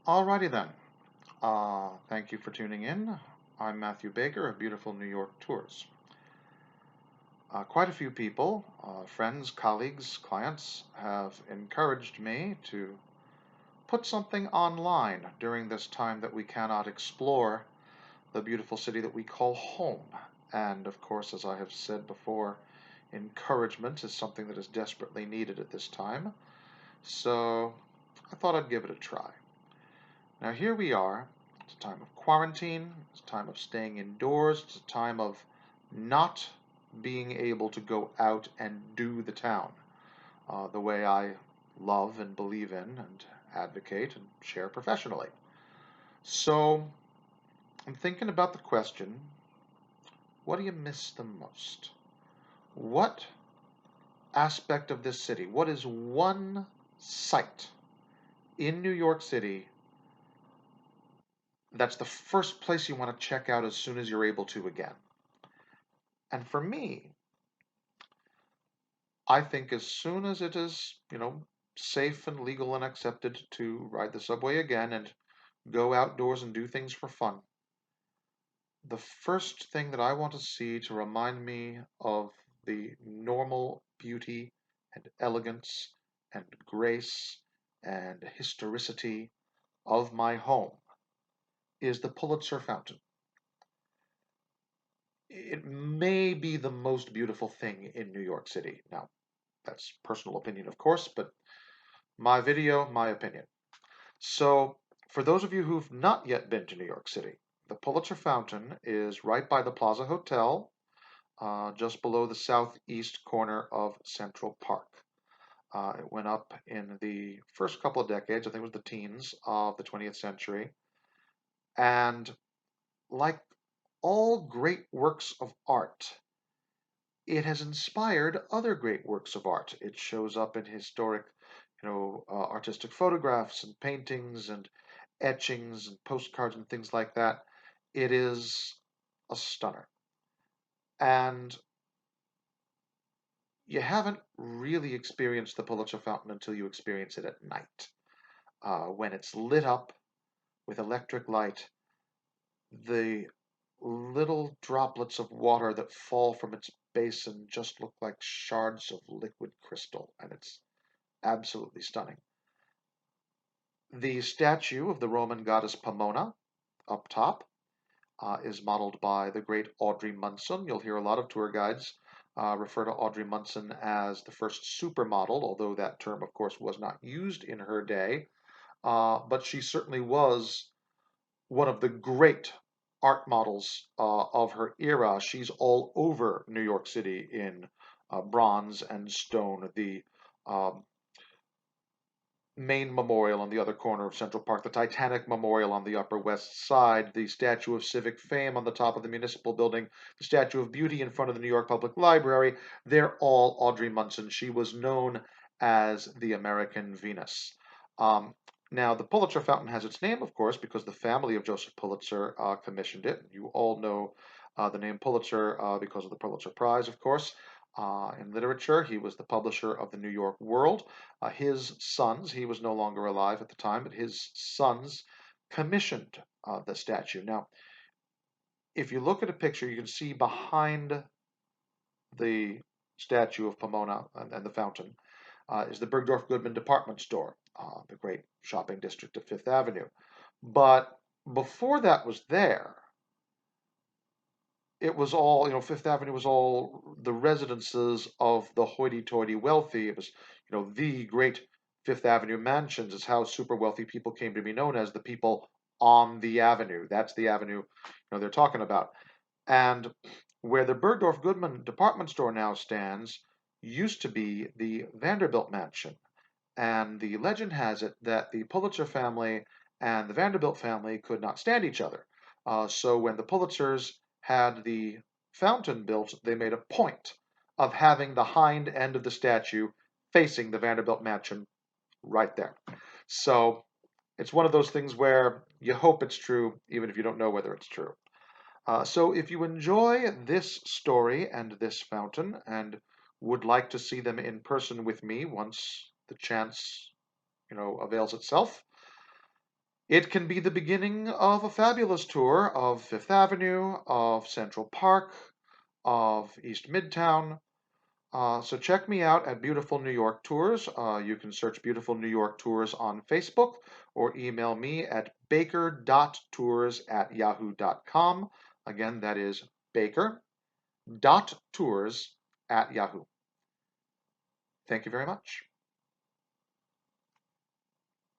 Alrighty then. Thank you for tuning in. I'm Matthew Baker of Beautiful New York Tours. Quite a few people, friends, colleagues, clients, have encouraged me to put something online during this time that we cannot explore the beautiful city that we call home. And of course, as I have said before, encouragement is something that is desperately needed at this time. So I thought I'd give it a try. Now here we are. It's a time of quarantine. It's a time of staying indoors. It's a time of not being able to go out and do the town the way I love and believe in and advocate and share professionally. So I'm thinking about the question, what do you miss the most? What aspect of this city, what is one site in New York City that's the first place you want to check out as soon as you're able to again? And for me, I think as soon as it is, safe and legal and accepted to ride the subway again and go outdoors and do things for fun, the first thing that I want to see to remind me of the normal beauty and elegance and grace and historicity of my home is the Pulitzer Fountain. It may be the most beautiful thing in New York City. Now, that's personal opinion, of course, but my video, my opinion. So, for those of you who've not yet been to New York City, the Pulitzer Fountain is right by the Plaza Hotel, just below the southeast corner of Central Park. It went up in the first couple of decades, I think it was the teens of the 20th century. And like all great works of art, it has inspired other great works of art. It shows up in historic, artistic photographs and paintings and etchings and postcards and things like that. It is a stunner. And you haven't really experienced the Pulitzer Fountain until you experience it at night, when it's lit up with electric light. The little droplets of water that fall from its basin just look like shards of liquid crystal, and it's absolutely stunning. The statue of the Roman goddess Pomona up top is modeled by the great Audrey Munson. You'll hear a lot of tour guides refer to Audrey Munson as the first supermodel, although that term, of course, was not used in her day. But she certainly was one of the great art models of her era. She's all over New York City in bronze and stone. The um, main memorial on the other corner of Central Park, the Titanic Memorial on the Upper West Side, the Statue of Civic Fame on the top of the Municipal Building, the Statue of Beauty in front of the New York Public Library, they're all Audrey Munson. She was known as the American Venus. Um, Now, the Pulitzer Fountain has its name, of course, because the family of Joseph Pulitzer commissioned it. You all know the name Pulitzer because of the Pulitzer Prize, of course. In literature, he was the publisher of the New York World. His sons, he was no longer alive at the time, but his sons commissioned the statue. Now, if you look at a picture, you can see behind the statue of Pomona and the fountain is the Bergdorf Goodman department store, the great shopping district of Fifth Avenue. But before that was there, it was all, Fifth Avenue was all the residences of the hoity-toity wealthy. It was, the great Fifth Avenue mansions is how super wealthy people came to be known as the people on the avenue. That's the avenue, they're talking about. And where the Bergdorf Goodman department store now stands used to be the Vanderbilt mansion. And the legend has it that the Pulitzer family and the Vanderbilt family could not stand each other. So when the Pulitzers had the fountain built, they made a point of having the hind end of the statue facing the Vanderbilt mansion right there. So it's one of those things where you hope it's true, even if you don't know whether it's true. So if you enjoy this story and this fountain and would like to see them in person with me once the chance, avails itself, It can be the beginning of a fabulous tour of Fifth Avenue, of Central Park, of East Midtown. So check me out at Beautiful New York Tours. You can search Beautiful New York Tours on Facebook or email me at baker.tours@yahoo.com. Again, that is baker.tours@yahoo. Thank you very much.